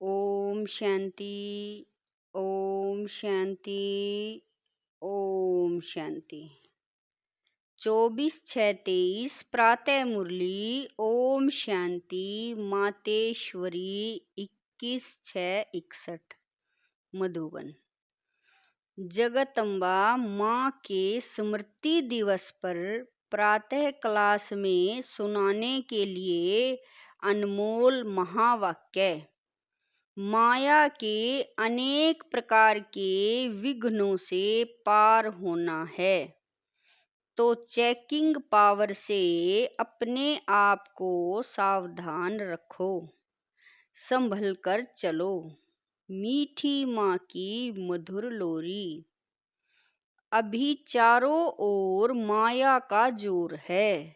ओम शांति। ओम शांति। ओम शांति। 24/6/23 प्रातः मुरली। ओम शांति। मातेश्वरी 21/6/61 मधुबन। जगदम्बा माँ के स्मृति दिवस पर प्रातः क्लास में सुनाने के लिए अनमोल महावाक्य। माया के अनेक प्रकार के विघ्नों से पार होना है तो चेकिंग पावर से अपने आप को सावधान रखो, संभल कर चलो। मीठी माँ की मधुर लोरी। अभी चारों ओर माया का जोर है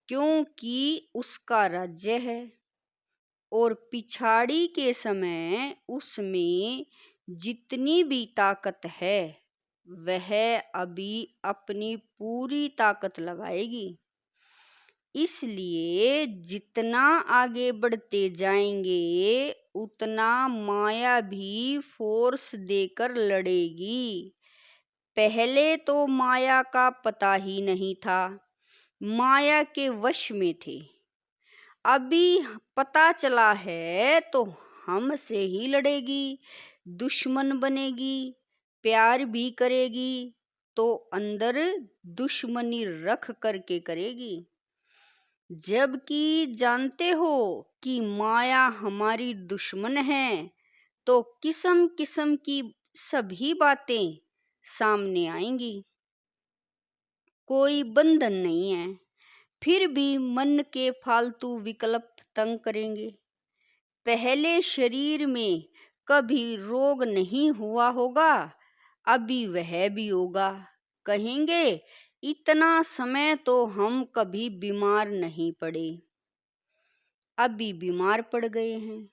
क्योंकि उसका राज्य है और पिछाड़ी के समय उसमें जितनी भी ताकत है वह अभी अपनी पूरी ताकत लगाएगी। इसलिए जितना आगे बढ़ते जाएंगे उतना माया भी फोर्स देकर लड़ेगी। पहले तो माया का पता ही नहीं था, माया के वश में थे। अभी पता चला है तो हमसे ही लड़ेगी, दुश्मन बनेगी, प्यार भी करेगी तो अंदर दुश्मनी रख करके करेगी। जबकि जानते हो कि माया हमारी दुश्मन है तो किस्म किस्म की सभी बातें सामने आएंगी। कोई बंधन नहीं है, फिर भी मन के फालतू विकल्प तंग करेंगे। पहले शरीर में कभी रोग नहीं हुआ होगा, अभी वह भी होगा। कहेंगे इतना समय तो हम कभी बीमार नहीं पड़े, अभी बीमार पड़ गए हैं।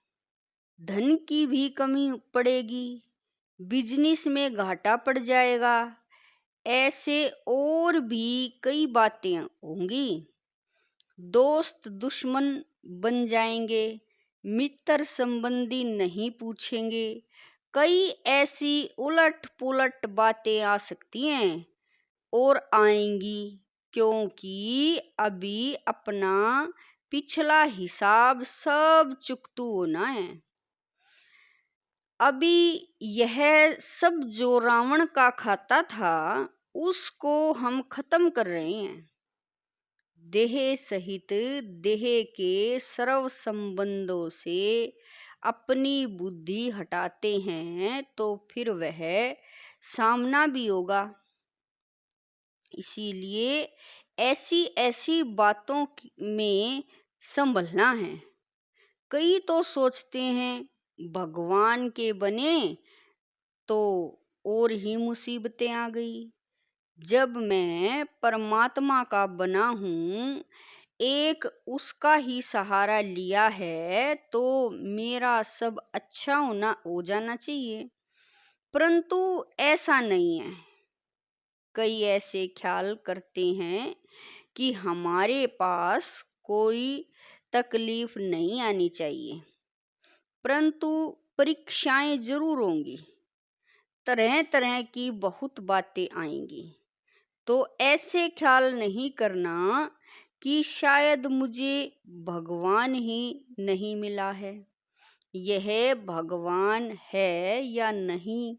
धन की भी कमी पड़ेगी, बिजनेस में घाटा पड़ जाएगा। ऐसे और भी कई बातें होंगी। दोस्त दुश्मन बन जाएंगे, मित्र संबंधी नहीं पूछेंगे। कई ऐसी उलट पुलट बातें आ सकती हैं और आएंगी क्योंकि अभी अपना पिछला हिसाब सब चुकतू होना है। अभी यह सब जो रावण का खाता था उसको हम खत्म कर रहे हैं। देह सहित देह के सर्व संबंधों से अपनी बुद्धि हटाते हैं तो फिर वह सामना भी होगा। इसीलिए ऐसी ऐसी बातों में संभलना है। कई तो सोचते हैं भगवान के बने तो और ही मुसीबतें आ गई। जब मैं परमात्मा का बना हूँ, एक उसका ही सहारा लिया है तो मेरा सब अच्छा हो जाना चाहिए। परंतु ऐसा नहीं है। कई ऐसे ख्याल करते हैं कि हमारे पास कोई तकलीफ नहीं आनी चाहिए, परंतु परीक्षाएं जरूर होंगी, तरह तरह की बहुत बातें आएंगी। तो ऐसे ख्याल नहीं करना कि शायद मुझे भगवान ही नहीं मिला है। यह भगवान है या नहीं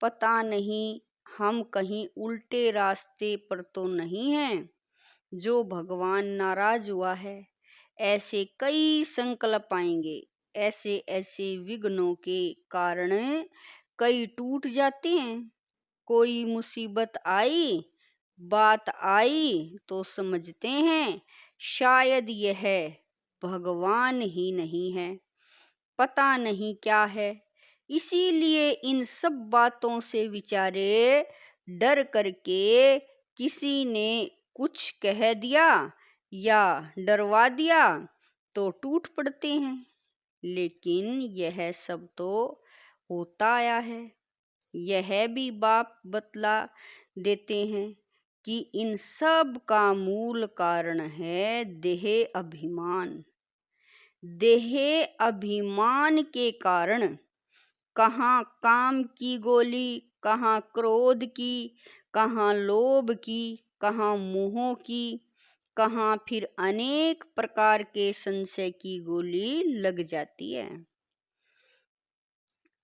पता नहीं, हम कहीं उल्टे रास्ते पर तो नहीं हैं जो भगवान नाराज हुआ है। ऐसे कई संकल्प आएंगे, ऐसे ऐसे विघ्नों के कारण कई टूट जाते हैं। कोई मुसीबत आई, बात आई तो समझते हैं शायद यह भगवान ही नहीं है, पता नहीं क्या है। इसीलिए इन सब बातों से विचारे डर करके किसी ने कुछ कह दिया या डरवा दिया तो टूट पड़ते हैं। लेकिन यह सब तो होता आया है। यह भी बाप बतला देते हैं कि इन सब का मूल कारण है देह अभिमान। देह अभिमान के कारण कहाँ काम की गोली, कहाँ क्रोध की, कहाँ लोभ की, कहाँ मोह की, कहाँ फिर अनेक प्रकार के संशय की गोली लग जाती है।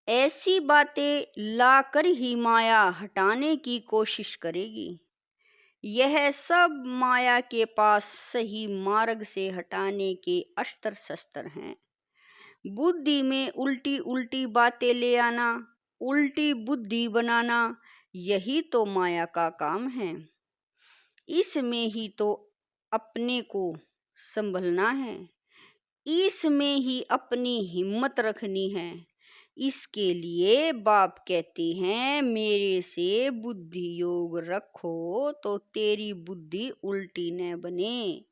ऐसी बातें लाकर ही माया हटाने की कोशिश करेगी। यह सब माया के पास सही मार्ग से हटाने के अस्त्र शस्त्र हैं। बुद्धि में उल्टी उल्टी बातें ले आना, उल्टी बुद्धि बनाना, यही तो माया का काम है। इसमें ही तो अपने को संभलना है, इसमें ही अपनी हिम्मत रखनी है। इसके लिए बाप कहते हैं, मेरे से बुद्धि योग रखो तो तेरी बुद्धि उल्टी न बने।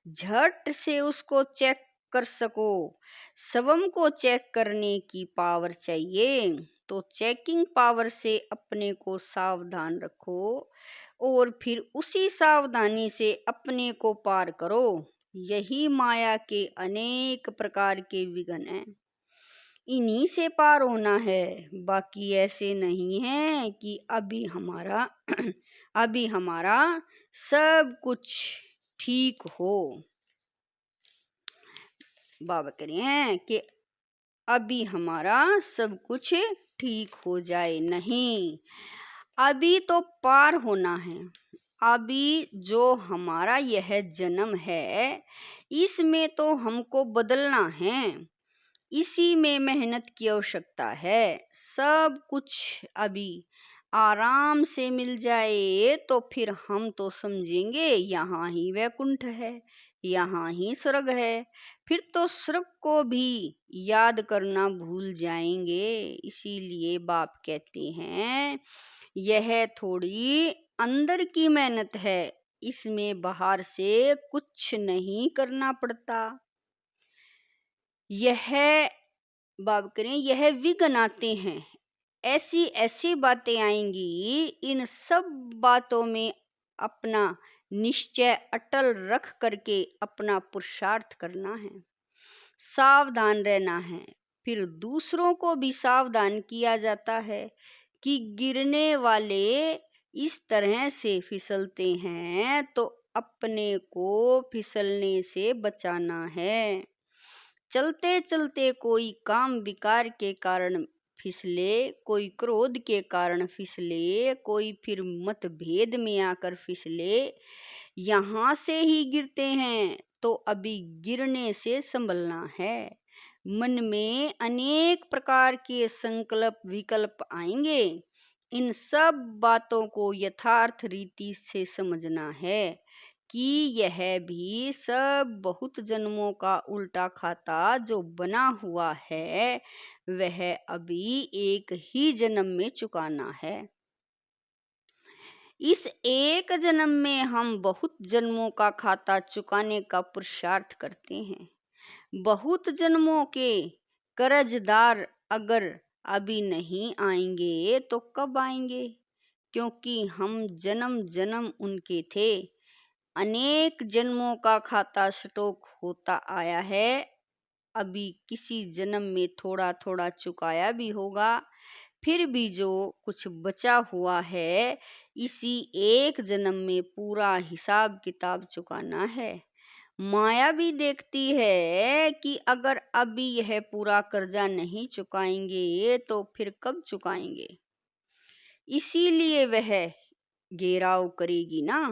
झट से उसको चेक कर सको। स्वयं को चेक करने की पावर चाहिए, तो चेकिंग पावर से अपने को सावधान रखो और फिर उसी सावधानी से अपने को पार करो। यही माया के अनेक प्रकार के विघ्न हैं, इन्हीं से पार होना है। बाकी ऐसे नहीं है कि अभी हमारा अभी हमारा सब कुछ ठीक हो। बाबा कह रहे हैं कि अभी हमारा सब कुछ ठीक हो जाए, नहीं, अभी तो पार होना है। अभी जो हमारा यह जन्म है, इसमें तो हमको बदलना है, इसी में मेहनत की आवश्यकता है। सब कुछ अभी आराम से मिल जाए तो फिर हम तो समझेंगे यहाँ ही वैकुंठ है, यहाँ ही स्वर्ग है। फिर तो स्वर्ग को भी याद करना भूल जाएंगे। इसीलिए बाप कहते हैं, यह थोड़ी अंदर की मेहनत है, इसमें बाहर से कुछ नहीं करना पड़ता। यह बाब करें, यह विघ्न आते हैं, ऐसी ऐसी बातें आएंगी। इन सब बातों में अपना निश्चय अटल रख करके अपना पुरुषार्थ करना है, सावधान रहना है। फिर दूसरों को भी सावधान किया जाता है कि गिरने वाले इस तरह से फिसलते हैं, तो अपने को फिसलने से बचाना है। चलते चलते कोई काम विकार के कारण फिसले, कोई क्रोध के कारण फिसले, कोई फिर मतभेद में आकर फिसले, यहाँ से ही गिरते हैं, तो अभी गिरने से संभलना है। मन में अनेक प्रकार के संकल्प विकल्प आएंगे, इन सब बातों को यथार्थ रीति से समझना है कि यह भी सब बहुत जन्मों का उल्टा खाता जो बना हुआ है, वह अभी एक ही जन्म में चुकाना है। इस एक जन्म में हम बहुत जन्मों का खाता चुकाने का पुरुषार्थ करते हैं। बहुत जन्मों के कर्जदार अगर अभी नहीं आएंगे तो कब आएंगे, क्योंकि हम जन्म जन्म उनके थे। अनेक जन्मों का खाता स्टॉक होता आया है, अभी किसी जन्म में थोड़ा थोड़ा चुकाया भी होगा। फिर भी जो कुछ बचा हुआ है, इसी एक जन्म में पूरा हिसाब किताब चुकाना है। माया भी देखती है कि अगर अभी यह पूरा कर्जा नहीं चुकाएंगे तो फिर कब चुकाएंगे, इसीलिए वह घेराव करेगी ना।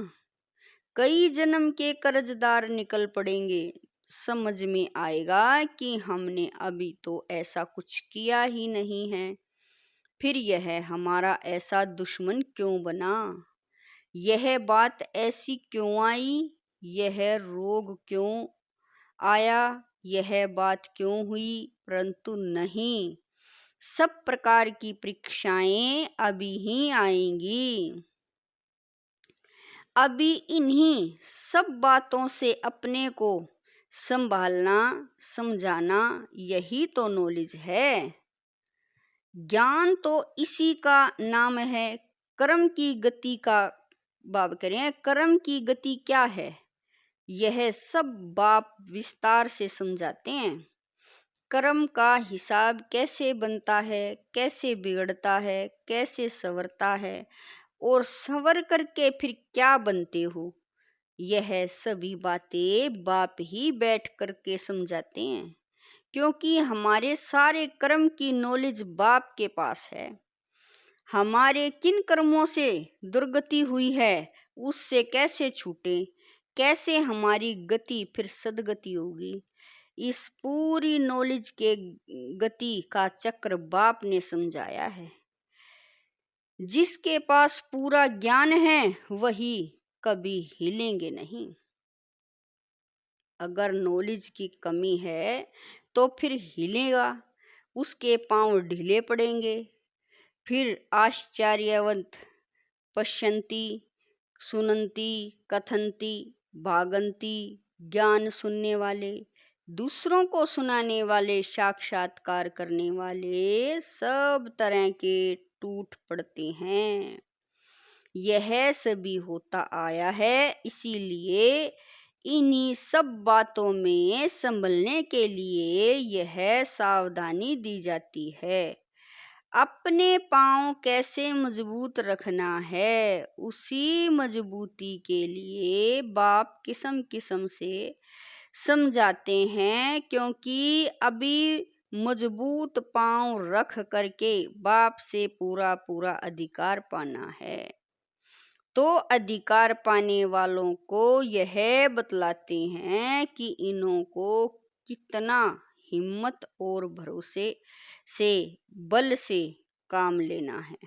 कई जन्म के कर्जदार निकल पड़ेंगे, समझ में आएगा कि हमने अभी तो ऐसा कुछ किया ही नहीं है, फिर यह हमारा ऐसा दुश्मन क्यों बना, यह बात ऐसी क्यों आई, यह रोग क्यों आया, यह बात क्यों हुई। परंतु नहीं, सब प्रकार की परीक्षाएं अभी ही आएंगी। अभी इन्हीं सब बातों से अपने को संभालना समझाना, यही तो नॉलेज है। ज्ञान तो इसी का नाम है। कर्म की गति का बाब करें, कर्म की गति क्या है, यह सब बाप विस्तार से समझाते हैं। कर्म का हिसाब कैसे बनता है, कैसे बिगड़ता है, कैसे संवरता है और संवर करके फिर क्या बनते हो, यह सभी बातें बाप ही बैठ करके समझाते हैं। क्योंकि हमारे सारे कर्म की नॉलेज बाप के पास है। हमारे किन कर्मों से दुर्गति हुई है उससे कैसे छूटे, कैसे हमारी गति फिर सदगति होगी, इस पूरी नॉलेज के गति का चक्र बाप ने समझाया है। जिसके पास पूरा ज्ञान है वही कभी हिलेंगे नहीं। अगर नॉलेज की कमी है तो फिर हिलेगा, उसके पांव ढीले पड़ेंगे। फिर आश्चर्यवंत पश्यन्ति सुनन्ति कथन्ति भागन्ति, ज्ञान सुनने वाले, दूसरों को सुनाने वाले, साक्षात्कार करने वाले सब तरह के टूट पड़ते हैं। यह सभी होता आया है, इसीलिए इन्हीं सब बातों में संभलने के लिए यह सावधानी दी जाती है। अपने पांव कैसे मजबूत रखना है, उसी मजबूती के लिए बाप किस्म किस्म से समझाते हैं। क्योंकि अभी मजबूत पांव रख करके बाप से पूरा पूरा अधिकार पाना है। तो अधिकार पाने वालों को यह बतलाते हैं कि इन्हों को कितना हिम्मत और भरोसे से, बल से काम लेना है।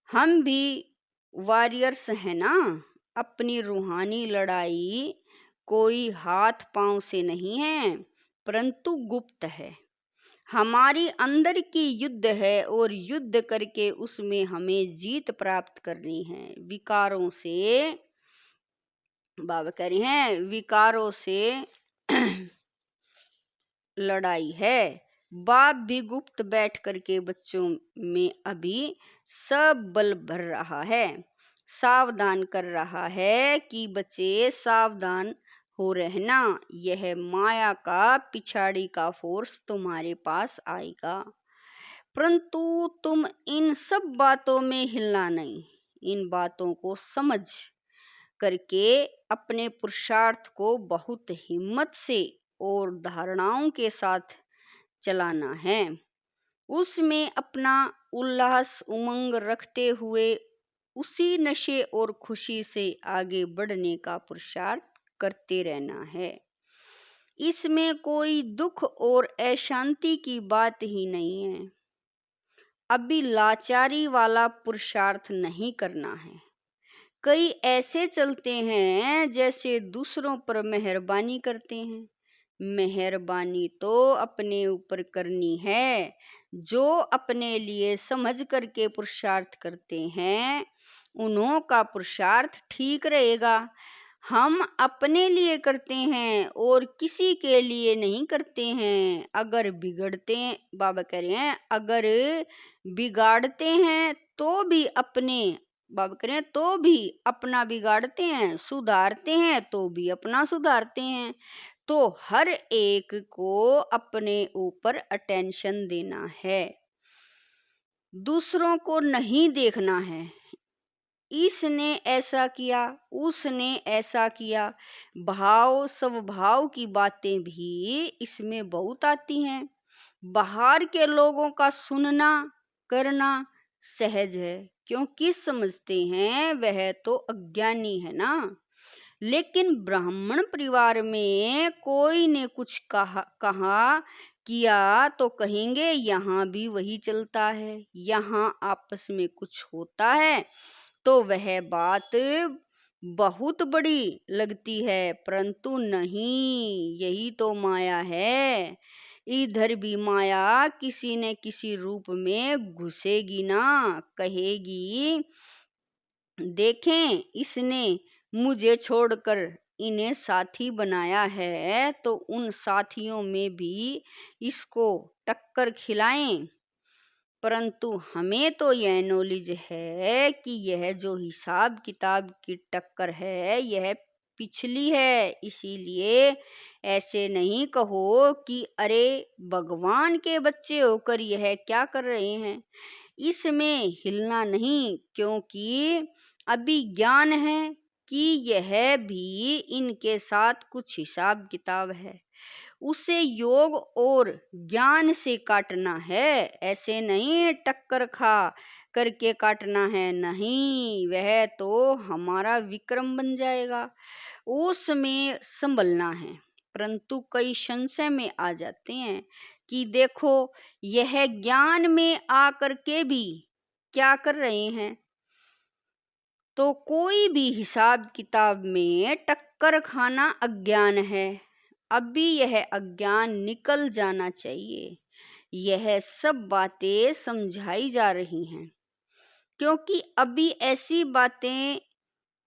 हम भी वॉरियर्स हैं ना। अपनी रूहानी लड़ाई कोई हाथ पांव से नहीं है, परंतु गुप्त है। हमारी अंदर की युद्ध है और युद्ध करके उसमें हमें जीत प्राप्त करनी है। विकारों से, बाबा कह रहे हैं, विकारों से लड़ाई है। बाप भी गुप्त बैठ करके बच्चों में अभी सब बल भर रहा है, सावधान कर रहा है कि बच्चे सावधान हो रहना। यह माया का पिछाड़ी का फोर्स तुम्हारे पास आएगा, परंतु तुम इन सब बातों में हिलना नहीं। इन बातों को समझ करके अपने पुरुषार्थ को बहुत हिम्मत से और धारणाओं के साथ चलाना है। उसमें अपना उल्लास उमंग रखते हुए उसी नशे और खुशी से आगे बढ़ने का पुरुषार्थ करते रहना है। इसमें कोई दुख और अशांति की बात ही नहीं है। अभी लाचारी वाला पुरुषार्थ नहीं करना है। कई ऐसे चलते हैं जैसे दूसरों पर मेहरबानी करते हैं। मेहरबानी तो अपने ऊपर करनी है। जो अपने लिए समझ करके पुरुषार्थ करते हैं उन्हों का पुरुषार्थ ठीक रहेगा। हम अपने लिए करते हैं और किसी के लिए नहीं करते हैं। अगर बिगड़ते, बाबा कह रहे हैं, अगर बिगाड़ते हैं तो भी अपने, बाबा कह रहे हैं, तो भी अपना बिगाड़ते हैं, सुधारते हैं तो भी अपना सुधारते हैं। तो हर एक को अपने ऊपर अटेंशन देना है, दूसरों को नहीं देखना है। इसने ऐसा किया, उसने ऐसा किया। भाव स्वभाव की बातें भी इसमें बहुत आती हैं। बाहर के लोगों का सुनना करना सहज है, क्योंकि समझते हैं वह तो अज्ञानी है ना। लेकिन ब्राह्मण परिवार में कोई ने कुछ कहा किया तो कहेंगे यहाँ भी वही चलता है। यहाँ आपस में कुछ होता है तो वह बात बहुत बड़ी लगती है, परंतु नहीं, यही तो माया है। इधर भी माया किसी न किसी रूप में घुसेगी ना। कहेगी देखें, इसने मुझे छोड़कर इन्हें साथी बनाया है तो उन साथियों में भी इसको टक्कर खिलाएं। परंतु हमें तो यह नॉलेज है कि यह जो हिसाब किताब की टक्कर है यह पिछली है। इसीलिए ऐसे नहीं कहो कि अरे भगवान के बच्चे होकर यह क्या कर रहे हैं। इसमें हिलना नहीं, क्योंकि अभी ज्ञान है कि यह भी इनके साथ कुछ हिसाब किताब है, उसे योग और ज्ञान से काटना है। ऐसे नहीं टक्कर खा करके काटना है, नहीं, वह तो हमारा विक्रम बन जाएगा, उसमें संभलना है। परंतु कई संशय में आ जाते हैं कि देखो यह ज्ञान में आकर के भी क्या कर रहे हैं। तो कोई भी हिसाब किताब में टक्कर खाना अज्ञान है। अभी यह अज्ञान निकल जाना चाहिए। यह सब बातें समझाई जा रही हैं, क्योंकि अभी ऐसी बातें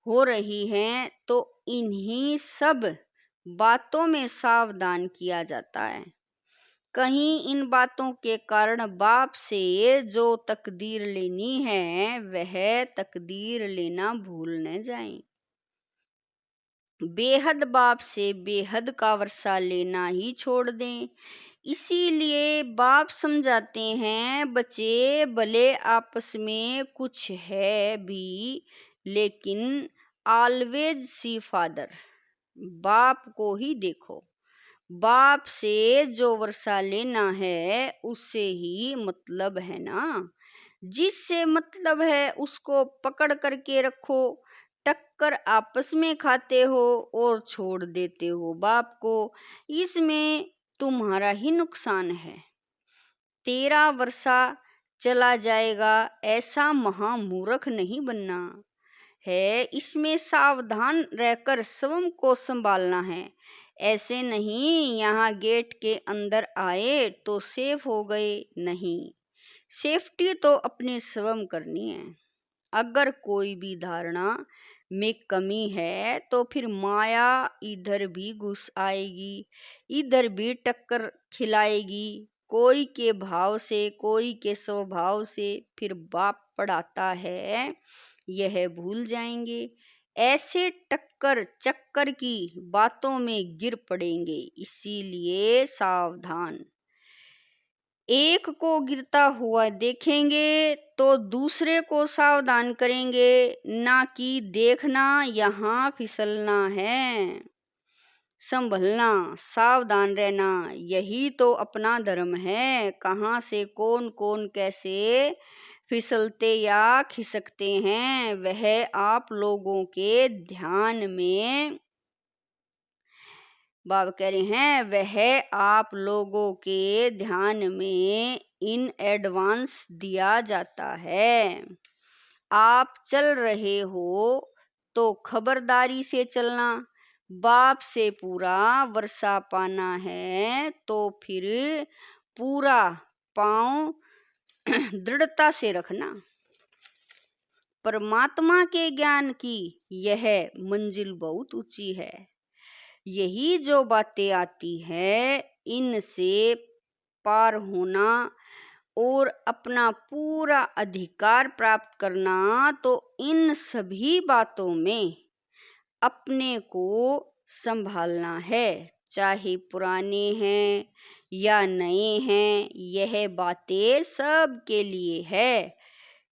हो रही हैं तो इन्हीं सब बातों में सावधान किया जाता है। कहीं इन बातों के कारण बाप से जो तकदीर लेनी है वह तकदीर लेना भूल न जाएं। बेहद बाप से बेहद का वर्षा लेना ही छोड़ दें। इसीलिए बाप समझाते हैं, बच्चे भले आपस में कुछ है भी, लेकिन ऑलवेज सी फादर, बाप को ही देखो। बाप से जो वर्षा लेना है उससे ही मतलब है ना। जिससे मतलब है उसको पकड़ करके रखो। टक्कर आपस में खाते हो और छोड़ देते हो बाप को, इसमें तुम्हारा ही नुकसान है। तेरा वर्षा चला जाएगा, ऐसा महामूर्ख नहीं बनना है। इसमें सावधान रहकर स्वयं को संभालना है। ऐसे नहीं यहाँ गेट के अंदर आए तो सेफ हो गए, नहीं, सेफ्टी तो अपने स्वयं करनी है। अगर कोई भी धारणा में कमी है तो फिर माया इधर भी घुस आएगी, इधर भी टक्कर खिलाएगी, कोई के भाव से कोई के स्वभाव से। फिर बाप पढ़ाता है यह भूल जाएंगे, ऐसे टक्कर चक्कर की बातों में गिर पड़ेंगे। इसीलिए सावधान। एक को गिरता हुआ देखेंगे तो दूसरे को सावधान करेंगे, ना कि देखना यहाँ फिसलना है। संभलना, सावधान रहना, यही तो अपना धर्म है। कहाँ से कौन कौन कैसे फिसलते या खिसकते हैं वह आप लोगों के ध्यान में, बाबा कह रहे हैं, वह आप लोगों के ध्यान में इन एडवांस दिया जाता है। आप चल रहे हो तो खबरदारी से चलना। बाप से पूरा वर्षा पाना है तो फिर पूरा पांव दृढ़ता से रखना। परमात्मा के ज्ञान की यह मंजिल बहुत ऊंची है। यही जो बातें आती है इनसे पार होना और अपना पूरा अधिकार प्राप्त करना, तो इन सभी बातों में अपने को संभालना है। चाहे पुराने हैं या नए हैं, यह बातें सब के लिए है।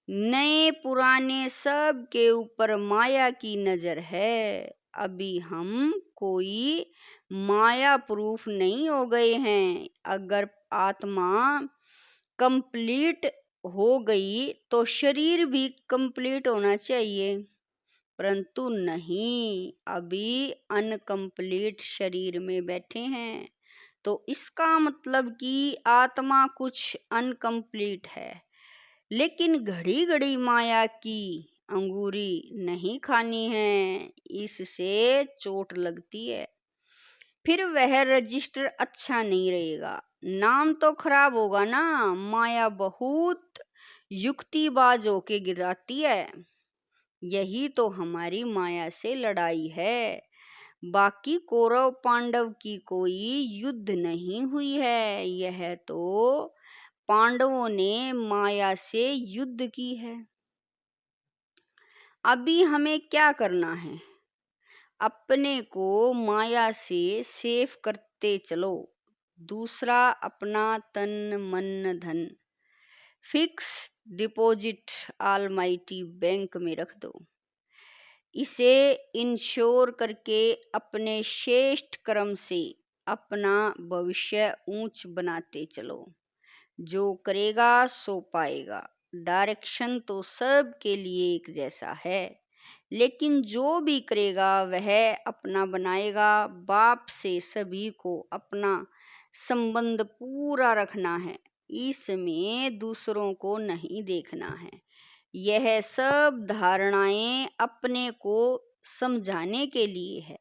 नए पुराने सब के ऊपर माया की नजर है। अभी हम कोई माया प्रूफ नहीं हो गए हैं। अगर आत्मा कंप्लीट हो गई तो शरीर भी कंप्लीट होना चाहिए, परंतु नहीं, अभी अनकंप्लीट शरीर में बैठे हैं। तो इसका मतलब कि आत्मा कुछ अनकंप्लीट है। लेकिन घड़ी घड़ी माया की अंगूरी नहीं खानी है, इससे चोट लगती है। फिर वह रजिस्टर अच्छा नहीं रहेगा, नाम तो खराब होगा ना। माया बहुत युक्तिबाज होके गिराती है। यही तो हमारी माया से लड़ाई है। बाकी कौरव पांडव की कोई युद्ध नहीं हुई है, यह तो पांडवों ने माया से युद्ध की है। अभी हमें क्या करना है? अपने को माया से सेफ करते चलो। दूसरा, अपना तन मन धन फिक्स डिपॉजिट ऑलमाइटी बैंक में रख दो। इसे इंश्योर करके अपने श्रेष्ठ कर्म से अपना भविष्य ऊंच बनाते चलो। जो करेगा सो पाएगा। डायरेक्शन तो सब के लिए एक जैसा है, लेकिन जो भी करेगा वह अपना बनाएगा। बाप से सभी को अपना संबंध पूरा रखना है, इसमें दूसरों को नहीं देखना है। यह सब धारणाएं अपने को समझाने के लिए है।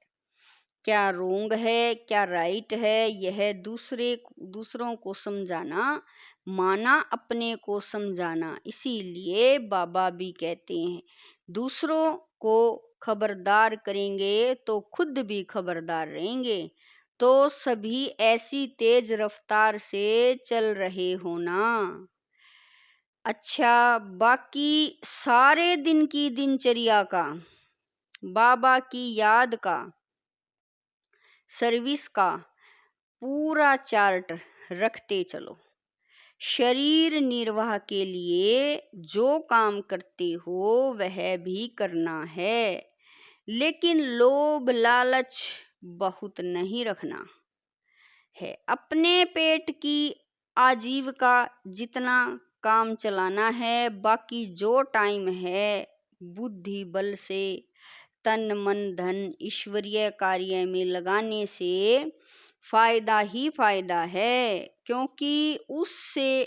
क्या रोंग है, क्या राइट है, यह दूसरों को समझाना माना अपने को समझाना। इसीलिए बाबा भी कहते हैं, दूसरों को खबरदार करेंगे तो खुद भी खबरदार रहेंगे। तो सभी ऐसी तेज रफ्तार से चल रहे हो ना। अच्छा, बाकी सारे दिन की दिनचर्या का, बाबा की याद का, सर्विस का पूरा चार्ट रखते चलो। शरीर निर्वाह के लिए जो काम करते हो वह भी करना है, लेकिन लोभ लालच बहुत नहीं रखना है। अपने पेट की आजीविका जितना काम चलाना है, बाकी जो टाइम है बुद्धि बल से तन मन धन ईश्वरीय कार्य में लगाने से फायदा ही फायदा है, क्योंकि उससे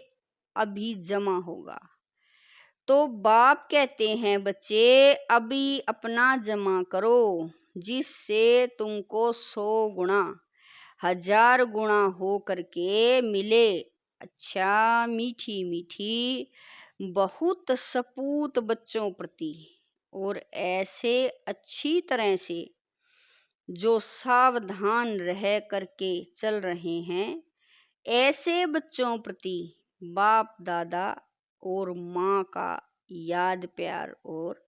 अभी जमा होगा। तो बाप कहते हैं, बच्चे अभी अपना जमा करो, जिससे तुमको 100 गुना 1000 गुना हो करके मिले। अच्छा, मीठी मीठी बहुत सपूत बच्चों प्रति और ऐसे अच्छी तरह से जो सावधान रह करके चल रहे हैं, ऐसे बच्चों प्रति बाप दादा और माँ का याद प्यार और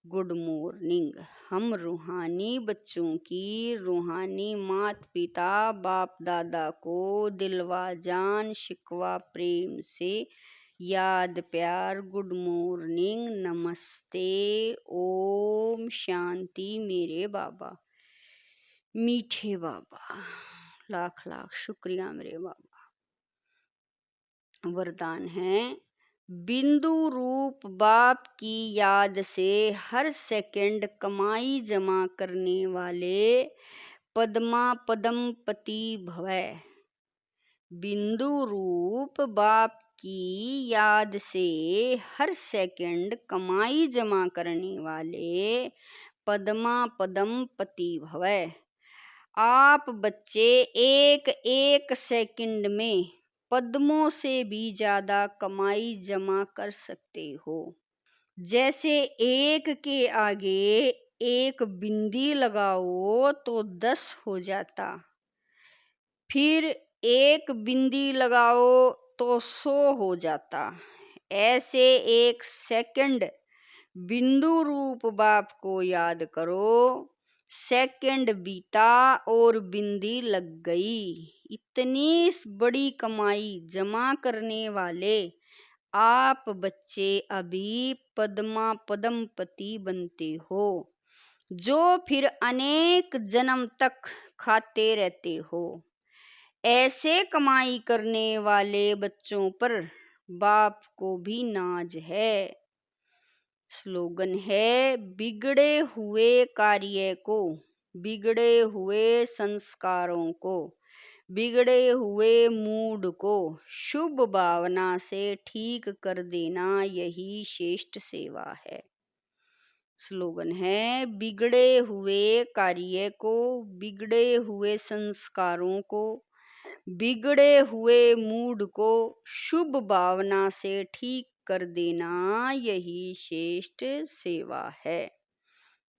गुड मॉर्निंग। हम रूहानी बच्चों की रूहानी माता पिता बाप दादा को दिलवा जान शिकवा प्रेम से याद प्यार गुड मॉर्निंग नमस्ते ओम शांति। मेरे बाबा मीठे बाबा, लाख लाख शुक्रिया मेरे बाबा। वरदान है, बिंदु रूप बाप की याद से हर सेकंड कमाई जमा करने वाले पद्मा पदमपति भवै। बिंदु रूप बाप की याद से हर सेकंड कमाई जमा करने वाले पद्मा पदमपति भवै। आप बच्चे एक एक सेकंड में पद्मों से भी ज्यादा कमाई जमा कर सकते हो। जैसे एक के आगे एक बिंदी लगाओ तो 10 हो जाता, फिर एक बिंदी लगाओ तो 100 हो जाता। ऐसे एक सेकंड बिंदु रूप बाप को याद करो। सेकंड बीता और बिंदी लग गई। इतनी बड़ी कमाई जमा करने वाले आप बच्चे अभी पद्मा पदमपति बनते हो, जो फिर अनेक जन्म तक खाते रहते हो। ऐसे कमाई करने वाले बच्चों पर बाप को भी नाज है। स्लोगन है, बिगड़े हुए कार्य को, बिगड़े हुए संस्कारों को, बिगड़े हुए मूड को शुभ भावना से ठीक कर देना, यही श्रेष्ठ सेवा है। स्लोगन है, बिगड़े हुए कार्य को, बिगड़े हुए संस्कारों को, बिगड़े हुए मूड को शुभ भावना से ठीक कर देना, यही श्रेष्ठ सेवा है।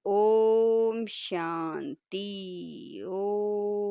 ओम शांति। ओम